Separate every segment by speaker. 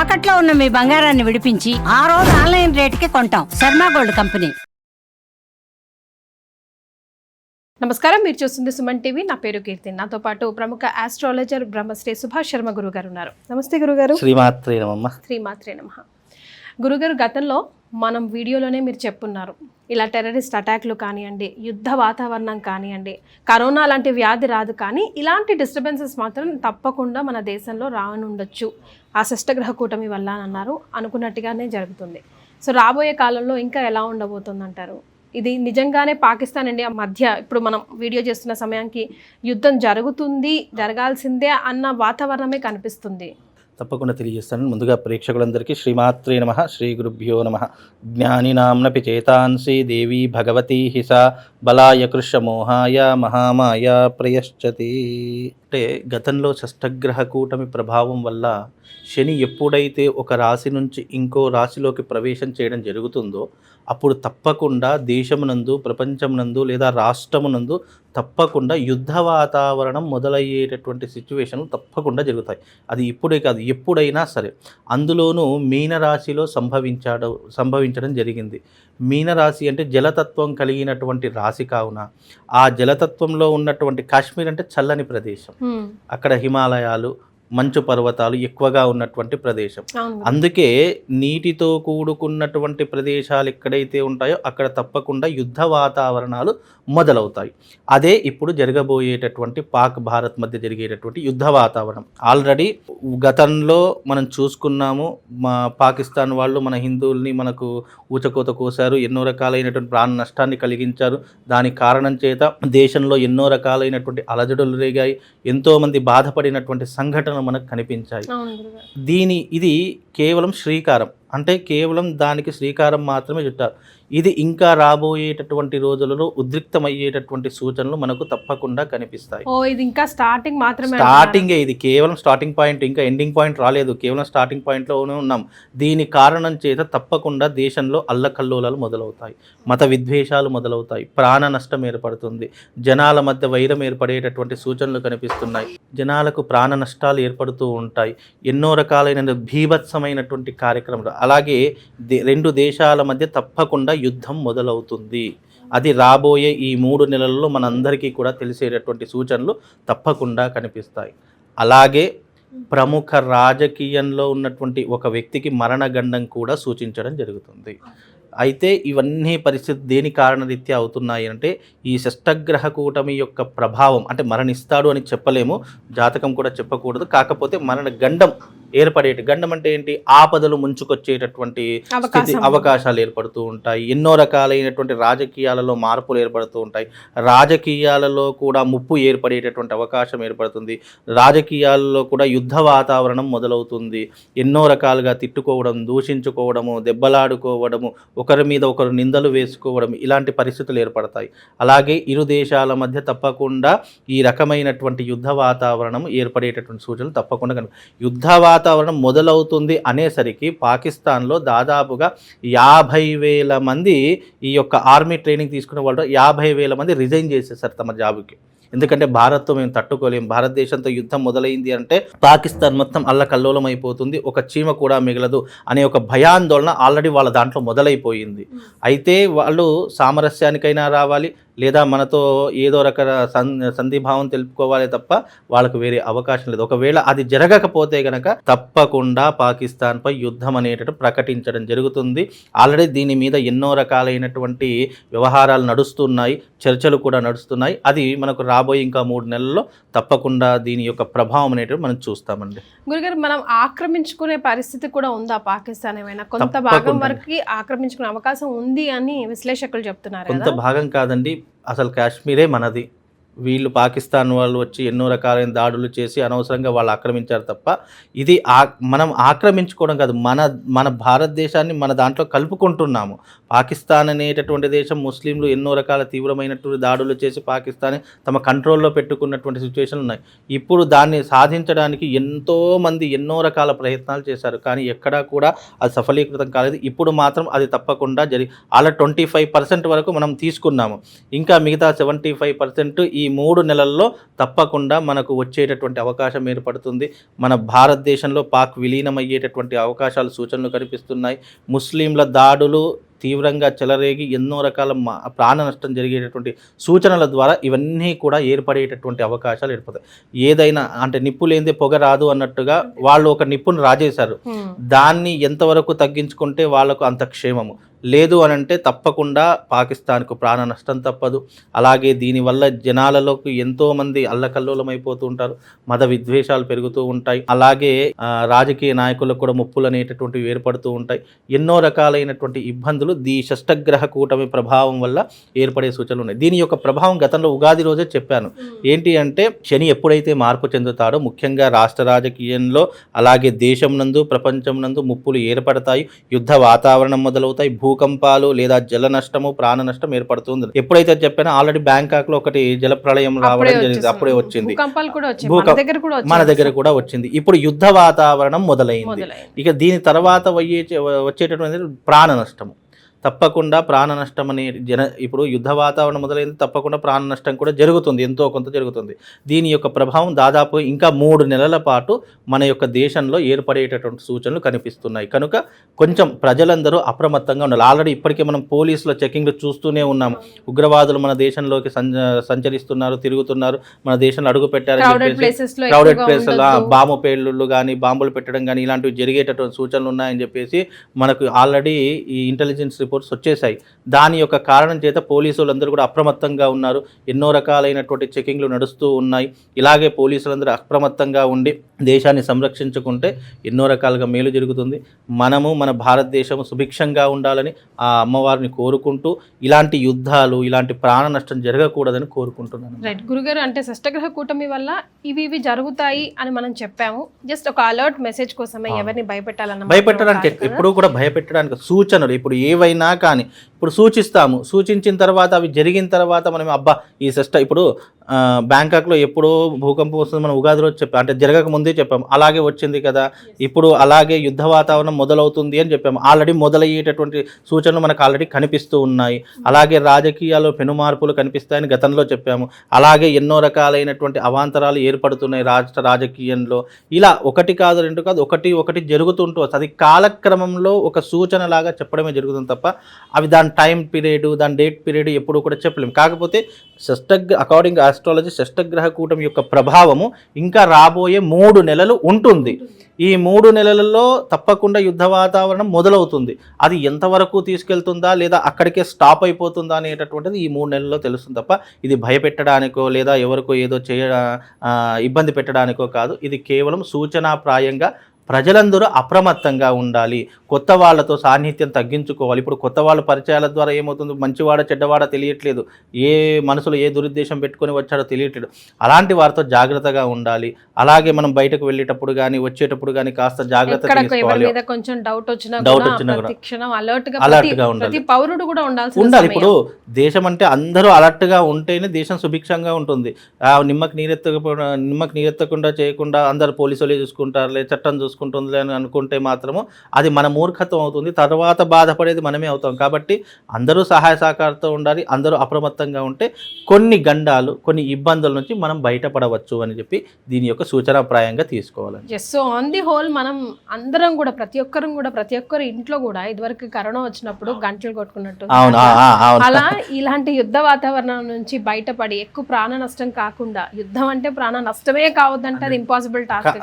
Speaker 1: తాకట్లో ఉన్న మీ బంగారాన్ని విడిపించి ఆ రోజు ఆన్లైన్ రేటుకి కొంటాం. Sharma gold company.
Speaker 2: నమస్కారం, మీరు చూస్తుంది సుమన్ టీవీ. నా పేరు కీర్తి. నాతో పాటు ప్రముఖ ఆస్ట్రాలజర్ బ్రహ్మశ్రీ సుభాష్ శర్మ గురుగారు ఉన్నారు. నమస్తే గురుగారు.
Speaker 3: శ్రీమాత్రే నమః.
Speaker 2: శ్రీమాత్రే నమః. గురుగారు, గతంలో మనం వీడియోలోనే మీరు చెప్పున్నారు, ఇలా టెర్రరిస్ట్ అటాక్లు కానివ్వండి, యుద్ధ వాతావరణం కానివ్వండి, కరోనా లాంటి వ్యాధి రాదు, కానీ ఇలాంటి డిస్టర్బెన్సెస్ మాత్రం తప్పకుండా మన దేశంలో రానుండొచ్చు ఆ షష్టగ్రహ కూటమి వల్ల అని అన్నారు. అనుకున్నట్టుగానే జరుగుతుంది. సో రాబోయే కాలంలో ఇంకా ఎలా ఉండబోతుంది అంటారు? ఇది నిజంగానే పాకిస్తాన్ ఇండియా మధ్య ఇప్పుడు మనం వీడియో చేస్తున్న సమయానికి యుద్ధం జరుగుతుంది, జరగాల్సిందే అన్న వాతావరణమే కనిపిస్తుంది.
Speaker 3: తప్పకుండా తెలియజేస్తాను. ముందుగా ప్రేక్షకులందరికీ శ్రీమాత్రే నమః, శ్రీ గురుభ్యో నమః. జ్ఞానినాంనపి చేతాంసి దేవి భగవతి హిసా బలాయ కృష్ణమోహాయ మహామాయ ప్రయశ్చతి. అంటే గతంలో షష్టగ్రహ కూటమి ప్రభావం వల్ల శని ఎప్పుడైతే ఒక రాశి నుంచి ఇంకో రాశిలోకి ప్రవేశం చేయడం జరుగుతుందో అప్పుడు తప్పకుండా దేశమునందు, ప్రపంచమునందు లేదా రాష్ట్రమునందు తప్పకుండా యుద్ధ వాతావరణం మొదలయ్యేటటువంటి సిచ్యువేషన్లు తప్పకుండా జరుగుతాయి. అది ఇప్పుడే కాదు, ఎప్పుడైనా సరే. అందులోనూ మీనరాశిలో సంభవించడం జరిగింది. మీనరాశి అంటే జలతత్వం కలిగినటువంటి రాశి కావున ఆ జలతత్వంలో ఉన్నటువంటి కాశ్మీర్ అంటే చల్లని ప్రదేశం, అక్కడ హిమాలయాలు, మంచు పర్వతాలు ఎక్కువగా ఉన్నటువంటి ప్రదేశం. అందుకే నీటితో కూడుకున్నటువంటి ప్రదేశాలు ఎక్కడైతే ఉంటాయో అక్కడ తప్పకుండా యుద్ధ వాతావరణాలు మొదలవుతాయి. అదే ఇప్పుడు జరగబోయేటటువంటి పాక్ భారత్ మధ్య జరిగేటటువంటి యుద్ధ వాతావరణం. ఆల్రెడీ గతంలో మనం చూసుకున్నాము, మా పాకిస్తాన్ వాళ్ళు మన హిందువుల్ని మనకు ఊచకోత కోసారు, ఎన్నో రకాలైనటువంటి ప్రాణ నష్టాన్ని కలిగించారు. దాని కారణం చేత దేశంలో ఎన్నో రకాలైనటువంటి అలజడులు రేగాయి, ఎంతోమంది బాధపడినటువంటి సంఘటనలు మనకు కనిపించాయి. ఇది కేవలం శ్రీకారం, అంటే కేవలం దానికి శ్రీకారం మాత్రమే చుట్టారు. ఇది ఇంకా రాబోయేటటువంటి రోజులలో ఉద్రిక్తమయ్యేటటువంటి సూచనలు మనకు తప్పకుండా కనిపిస్తాయి.
Speaker 2: ఇది ఇంకా స్టార్టింగ్ మాత్రమే,
Speaker 3: స్టార్టింగే, ఇది కేవలం స్టార్టింగ్ పాయింట్, ఇంకా ఎండింగ్ పాయింట్ రాలేదు, కేవలం స్టార్టింగ్ పాయింట్లోనే ఉన్నాం. దీని కారణం చేత తప్పకుండా దేశంలో అల్లకల్లోలాలు మొదలవుతాయి, మత విద్వేషాలు మొదలవుతాయి, ప్రాణ నష్టం ఏర్పడుతుంది, జనాల మధ్య వైరం ఏర్పడేటటువంటి సూచనలు కనిపిస్తున్నాయి, జనాలకు ప్రాణ నష్టాలు ఏర్పడుతూ ఉంటాయి, ఎన్నో రకాలైన భీభత్సమైనటువంటి కార్యక్రమాలు. అలాగే రెండు దేశాల మధ్య తప్పకుండా యుద్ధం మొదలవుతుంది. అది రాబోయే ఈ 3 నెలల్లో మనందరికీ కూడా తెలిసేటటువంటి సూచనలు తప్పకుండా కనిపిస్తాయి. అలాగే ప్రముఖ రాజకీయంలో ఉన్నటువంటి ఒక వ్యక్తికి మరణగండం కూడా సూచించడం జరుగుతుంది. అయితే ఇవన్నీ పరిస్థితి దేని కారణరీత్యా అవుతున్నాయి అంటే ఈ షష్టగ్రహ కూటమి యొక్క ప్రభావం. అంటే మరణిస్తాడు అని చెప్పలేము, జాతకం కూడా చెప్పకూడదు, కాకపోతే మరణ గండం గండం అంటే ఏంటి, ఆపదలు ముంచుకొచ్చేటటువంటి స్థితి, అవకాశాలు ఏర్పడుతూ ఉంటాయి. ఎన్నో రకాలైనటువంటి రాజకీయాలలో మార్పులు ఏర్పడుతూ ఉంటాయి, రాజకీయాలలో కూడా ముప్పు ఏర్పడేటటువంటి అవకాశం ఏర్పడుతుంది, రాజకీయాలలో కూడా యుద్ధ వాతావరణం మొదలవుతుంది. ఎన్నో రకాలుగా తిట్టుకోవడం, దూషించుకోవడము, దెబ్బలాడుకోవడము, ఒకరి మీద ఒకరు నిందలు వేసుకోవడం, ఇలాంటి పరిస్థితులు ఏర్పడతాయి. అలాగే ఇరు దేశాల మధ్య తప్పకుండా ఈ రకమైనటువంటి యుద్ధ వాతావరణం ఏర్పడేటటువంటి సూచనలు తప్పకుండా యుద్ధ వాతావరణం మొదలవుతుంది అనేసరికి పాకిస్తాన్లో దాదాపుగా 50,000 మంది ఈ యొక్క ఆర్మీ ట్రైనింగ్ తీసుకునే వాళ్ళు 50,000 మంది రిజైన్ చేసేసారు తమ జాబుకి. ఎందుకంటే భారత్తో మేము తట్టుకోలేం, భారతదేశంతో యుద్ధం మొదలైంది అంటే పాకిస్తాన్ మొత్తం అల్లకల్లోలం అయిపోతుంది, ఒక చీమ కూడా మిగలదు అనే ఒక భయాందోళన ఆల్రెడీ వాళ్ళ దాంట్లో మొదలైపోయింది. అయితే వాళ్ళు సామరస్యానికైనా రావాలి, లేదా మనతో ఏదో రకాల సంధిభావం తెలుపుకోవాలి తప్ప వాళ్ళకు వేరే అవకాశం లేదు. ఒకవేళ అది జరగకపోతే గనక తప్పకుండా పాకిస్తాన్పై యుద్ధం అనేటట్టు ప్రకటించడం జరుగుతుంది. ఆల్రెడీ దీని మీద ఎన్నో రకాలైనటువంటి వ్యవహారాలు నడుస్తున్నాయి, చర్చలు కూడా నడుస్తున్నాయి. అది మనకు రాబోయే ఇంకా 3 నెలల్లో తప్పకుండా దీని యొక్క ప్రభావం అనేటివి మనం చూస్తామండి.
Speaker 2: గురుగారు, మనం ఆక్రమించుకునే పరిస్థితి కూడా ఉందా పాకిస్తాన్? ఏమైనా కొంత భాగం వరకు ఆక్రమించుకునే అవకాశం ఉంది అని విశ్లేషకులు చెప్తున్నారు.
Speaker 3: కొంత భాగం కాదండి, అసలు కాశ్మీరే మనది. వీళ్ళు పాకిస్తాన్ వాళ్ళు వచ్చి ఎన్నో రకాలైన దాడులు చేసి అనవసరంగా వాళ్ళు ఆక్రమించారు తప్ప ఇది మనం ఆక్రమించుకోవడం కాదు, మన భారతదేశాన్ని మన దాంట్లో కలుపుకుంటున్నాము. పాకిస్తాన్ అనేటటువంటి దేశం ముస్లింలు ఎన్నో రకాల తీవ్రమైనటువంటి దాడులు చేసి పాకిస్తాన్ తమ కంట్రోల్లో పెట్టుకున్నటువంటి సిచ్యువేషన్లు ఉన్నాయి. ఇప్పుడు దాన్ని సాధించడానికి ఎంతోమంది ఎన్నో రకాల ప్రయత్నాలు చేశారు, కానీ ఎక్కడా కూడా అది సఫలీకృతం కాలేదు. ఇప్పుడు మాత్రం అది తప్పకుండా అలా 25% వరకు మనం తీసుకున్నాము, ఇంకా మిగతా 75% ఈ 3 నెలల్లో తప్పకుండా మనకు వచ్చేటటువంటి అవకాశం ఏర్పడుతుంది. మన భారతదేశంలో పాక్ విలీనమయ్యేటటువంటి అవకాశాలు సూచనలు కనిపిస్తున్నాయి. ముస్లింల దాడులు తీవ్రంగా చెలరేగి ఎన్నో రకాల ప్రాణ నష్టం జరిగేటటువంటి సూచనల ద్వారా ఇవన్నీ కూడా ఏర్పడేటటువంటి అవకాశాలు ఏర్పడతాయి. ఏదైనా అంటే నిప్పు లేనిదే పొగ రాదు అన్నట్టుగా వాళ్ళు ఒక నిప్పును రాజేశారు. దాన్ని ఎంతవరకు తగ్గించుకుంటే వాళ్ళకు అంత క్షేమము. లేదు అని అంటే తప్పకుండా పాకిస్తాన్కు ప్రాణ నష్టం తప్పదు. అలాగే దీనివల్ల జనాలలోకి ఎంతోమంది అల్లకల్లోలమైపోతూ ఉంటారు, మత విద్వేషాలు పెరుగుతూ ఉంటాయి. అలాగే రాజకీయ నాయకులకు కూడా ముప్పులు అనేటటువంటివి ఏర్పడుతూ ఉంటాయి. ఎన్నో రకాలైనటువంటి ఇబ్బందులు ఈ షష్టగ్రహ కూటమి ప్రభావం వల్ల ఏర్పడే సూచనలు ఉన్నాయి. దీని యొక్క ప్రభావం గతంలో ఉగాది రోజే చెప్పాను. ఏంటి అంటే శని ఎప్పుడైతే మార్పు చెందుతాడో ముఖ్యంగా రాష్ట్ర రాజకీయంలో అలాగే దేశం నందు ప్రపంచం నందు ముప్పులు ఏర్పడతాయి, యుద్ధ వాతావరణం మొదలవుతాయి, భూకంపాలు లేదా జల నష్టము ప్రాణ నష్టం ఏర్పడుతుంది. ఎప్పుడైతే చెప్పానో ఆల్రెడీ బ్యాంకాక్ లో ఒకటి జల ప్రళయం రావడం జరిగింది, అప్పుడే వచ్చింది. మన దగ్గర కూడా వచ్చింది. ఇప్పుడు యుద్ధ వాతావరణం మొదలైంది. ఇక దీని తర్వాత వచ్చేటటువంటి ప్రాణ నష్టము. తప్పకుండా ప్రాణ నష్టం అనే ఇప్పుడు యుద్ధ వాతావరణం మొదలైంది, తప్పకుండా ప్రాణ నష్టం కూడా జరుగుతుంది, ఎంతో కొంత జరుగుతుంది. దీని యొక్క ప్రభావం దాదాపు ఇంకా 3 నెలల పాటు మన యొక్క దేశంలో ఏర్పడేటటువంటి సూచనలు కనిపిస్తున్నాయి. కనుక కొంచెం ప్రజలందరూ అప్రమత్తంగా ఉండాలి. ఆల్రెడీ ఇప్పటికే మనం పోలీసుల చెకింగ్లు చూస్తూనే ఉన్నాము. ఉగ్రవాదులు మన దేశంలోకి సంచరిస్తున్నారు, తిరుగుతున్నారు, మన దేశంలో అడుగు పెట్టారని చెప్పేసి క్రౌడెడ్ ప్లేస్లో బాంబు పేలుళ్ళు కానీ బాంబులు పెట్టడం కానీ ఇలాంటివి జరిగేటటువంటి సూచనలు ఉన్నాయని చెప్పేసి మనకు ఆల్రెడీ ఈ ఇంటెలిజెన్స్ రిపోర్ట్స్ వచ్చేసాయి. దాని యొక్క కారణం చేత పోలీసులందరూ కూడా అప్రమత్తంగా ఉన్నారు. ఎన్నో రకాలైనటువంటి చెకింగ్లు నడుస్తూ ఉన్నాయి. ఇలాగే పోలీసులందరూ అప్రమత్తంగా ఉండి దేశాన్ని సంరక్షించుకుంటే ఎన్నో రకాలుగా మేలు జరుగుతుంది. మనము మన భారతదేశం సుభిక్షంగా ఉండాలని ఆ అమ్మవారిని కోరుకుంటూ ఇలాంటి యుద్ధాలు ఇలాంటి ప్రాణ నష్టం జరగకూడదని కోరుకుంటున్నాను.
Speaker 2: రైట్ గురుగారు, అంటే షష్టగ్రహ కూటమి వల్ల ఇవి జరుగుతాయి అని మనం చెప్పాము. జస్ట్ ఒక అలర్ట్ మెసేజ్ కోసమే, ఎవరిని
Speaker 3: భయపెట్టడానికి ఎప్పుడూ కూడా భయపెట్టడానికి సూచనలు ఇప్పుడు ఏవైనా కానీ ఇప్పుడు సూచించిన తర్వాత అవి జరిగిన తర్వాత మనం అబ్బా ఈ ఇప్పుడు బ్యాంకాక్లో ఎప్పుడో భూకంపం వస్తుంది మనం ఉగాది రోజు చెప్పాం, అంటే జరగక ముందే చెప్పాము, అలాగే వచ్చింది కదా. ఇప్పుడు అలాగే యుద్ధ వాతావరణం మొదలవుతుంది అని చెప్పాము. ఆల్రెడీ మొదలయ్యేటటువంటి సూచనలు మనకు ఆల్రెడీ కనిపిస్తూ ఉన్నాయి. అలాగే రాజకీయాల్లో పెనుమార్పులు కనిపిస్తాయని గతంలో చెప్పాము. అలాగే ఎన్నో రకాలైనటువంటి అవాంతరాలు ఏర్పడుతున్నాయి రాష్ట్ర రాజకీయంలో. ఇలా ఒకటి కాదు రెండు కాదు ఒకటి జరుగుతుంటూ వస్తుంది. అది కాలక్రమంలో ఒక సూచన లాగా చెప్పడమే జరుగుతుంది తప్ప అవి దాని టైం పీరియడ్ దాని డేట్ పీరియడ్ ఎప్పుడు కూడా చెప్పలేము. కాకపోతే అకార్డింగ్ ఆస్ట్రాలజీ షష్టగ్రహ కూటమి యొక్క ప్రభావము ఇంకా రాబోయే 3 నెలలు ఉంటుంది. ఈ 3 నెలలలో తప్పకుండా యుద్ధ వాతావరణం మొదలవుతుంది. అది ఎంతవరకు తీసుకెళ్తుందా లేదా అక్కడికే స్టాప్ అయిపోతుందా అనేటటువంటిది ఈ 3 నెలల్లో తెలుస్తుంది తప్ప ఇది భయపెట్టడానికో లేదా ఎవరికో ఏదో ఇబ్బంది పెట్టడానికో కాదు. ఇది కేవలం సూచనాప్రాయంగా ప్రజలందరూ అప్రమత్తంగా ఉండాలి. కొత్త వాళ్ళతో సాన్నిహిత్యం తగ్గించుకోవాలి. ఇప్పుడు కొత్త వాళ్ళ పరిచయాల ద్వారా ఏమవుతుంది, మంచివాడ చెడ్డవాడ తెలియట్లేదు, ఏ మనసులో ఏ దురుద్దేశం పెట్టుకొని వచ్చాడో తెలియట్లేదు. అలాంటి వారితో జాగ్రత్తగా ఉండాలి. అలాగే మనం బయటకు వెళ్ళేటప్పుడు కానీ వచ్చేటప్పుడు కానీ కాస్త జాగ్రత్త తీసుకోవాలి. ఉండాలి. ఇప్పుడు దేశం అంటే అందరూ అలర్ట్ గా ఉంటేనే దేశం సుభిక్షంగా ఉంటుంది. నిమ్మకి నీరెత్తకుండా చేయకుండా అందరు పోలీసులే చూసుకుంటారులే, చట్టం చూసుకుంటుంది అని అనుకుంటే మాత్రము అది మన మూర్ఖత్వం అవుతుంది. తర్వాత బాధపడేది మనమే అవుతాం. కాబట్టి అందరూ సహాయ సహకారంతో ఉండాలి. అందరూ అప్రమత్తంగా ఉంటే కొన్ని గండాలు కొన్ని ఇబ్బందుల నుంచి మనం బయటపడవచ్చు అని చెప్పి దీని యొక్క సూచనాప్రాయంగా తీసుకోవాలండి.
Speaker 2: సో ఆన్ ది హోల్ మనం అందరం కూడా ప్రతి ఒక్కరి ఇంట్లో కూడా ఇదివరకు కరోనా వచ్చినప్పుడు గంటలు కొట్టుకున్నట్టు అలా ఇలాంటి యుద్ధ వాతావరణం నుంచి బయటపడి ఎక్కువ ప్రాణ నష్టం కాకుండా, యుద్ధం అంటే ప్రాణ నష్టమే కావద్దంటే అది ఇంపాసిబుల్ టాస్క్.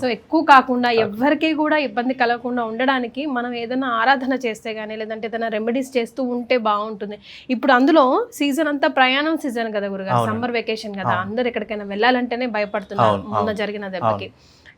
Speaker 2: సో ఎక్కువ కాకుండా ఎవరికి కూడా ఇబ్బంది కలగకుండా ఉండడానికి మనం ఏదైనా ఆరాధన చేస్తే గానీ లేదంటే ఏదైనా రెమెడీస్ చేస్తూ ఉంటే బాగుంటుంది. ఇప్పుడు అందులో సీజన్ అంతా ప్రయాణం సీజన్ కదా గురుగారు, సమ్మర్ వెకేషన్ కదా, అందరు ఎక్కడికైనా వెళ్ళాలంటేనే భయపడుతున్నారు మొన్న జరిగిన దెబ్బకి.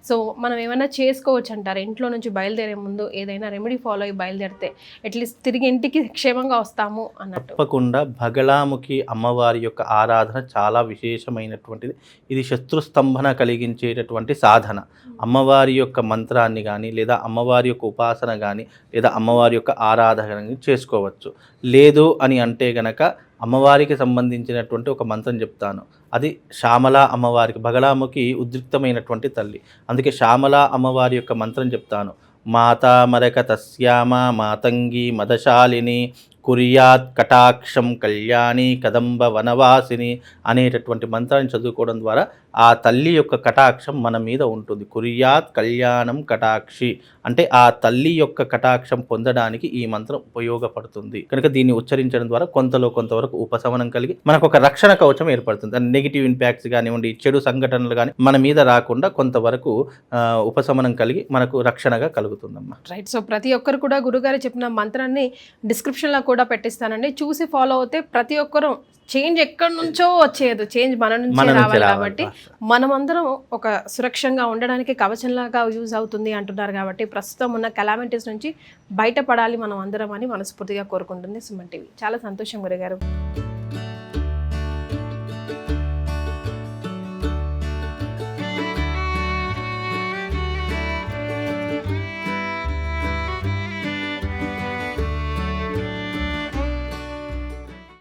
Speaker 2: సో మనం ఏమైనా చేసుకోవచ్చు అంటారు ఇంట్లో నుంచి బయలుదేరే ముందు ఏదైనా రెమెడీ ఫాలో అయ్యి బయలుదేరితే అట్లీస్ట్ తిరిగి ఇంటికి క్షేమంగా వస్తాము అన్నట్టు?
Speaker 3: తప్పకుండా బగళాముఖి అమ్మవారి యొక్క ఆరాధన చాలా విశేషమైనటువంటిది. ఇది శత్రుస్తంభన కలిగించేటటువంటి సాధన. అమ్మవారి యొక్క మంత్రాన్ని కానీ లేదా అమ్మవారి యొక్క ఉపాసన కానీ లేదా అమ్మవారి యొక్క ఆరాధన కానీ చేసుకోవచ్చు. లేదు అని అంటే గనక అమ్మవారికి సంబంధించినటువంటి ఒక మంత్రం చెప్తాను. అది శ్యామల అమ్మవారికి, బగళాముఖి ఉద్రిక్తమైనటువంటి తల్లి, అందుకే శ్యామల అమ్మవారి యొక్క మంత్రం చెప్తాను. మాతా మరక తస్యామ మాతంగి మదశాలిని కుర్యాత్ కటాక్షం కళ్యాణి కదంబ వనవాసిని అనేటటువంటి మంత్రాన్ని చదువుకోవడం ద్వారా ఆ తల్లి యొక్క కటాక్షం మన మీద ఉంటుంది. కుర్యాత్ కళ్యాణం కటాక్షి అంటే ఆ తల్లి యొక్క కటాక్షం పొందడానికి ఈ మంత్రం ఉపయోగపడుతుంది. కనుక దీన్ని ఉచ్చరించడం ద్వారా కొంతవరకు ఉపశమనం కలిగి మనకు ఒక రక్షణ కవచం ఏర్పడుతుంది. నెగిటివ్ ఇంపాక్ట్స్ కానివ్వండి, చెడు సంఘటనలు కానీ మన మీద రాకుండా కొంతవరకు ఉపశమనం కలిగి మనకు రక్షణగా కలుగుతుందమ్మా.
Speaker 2: రైట్. సో ప్రతి ఒక్కరు కూడా గురుగారు చెప్పిన మంత్రాన్ని డిస్క్రిప్షన్లో కూడా పెట్టిస్తానండి, చూసి ఫాలో అవుతే ప్రతి ఒక్కరు చేంజ్ ఎక్కడి నుంచో వచ్చేది, చేంజ్ మన నుంచి రావాలి. కాబట్టి మనమందరం ఒక సురక్షంగా ఉండడానికి కవచంలాగా యూజ్ అవుతుంది అంటున్నారు. కాబట్టి ప్రస్తుతం ఉన్న కెలామిటీస్ నుంచి బయటపడాలి మనం అందరం అని మనస్ఫూర్తిగా కోరుకుంటుంది సుమన్ టీవీ. చాలా సంతోషం గురుగారు.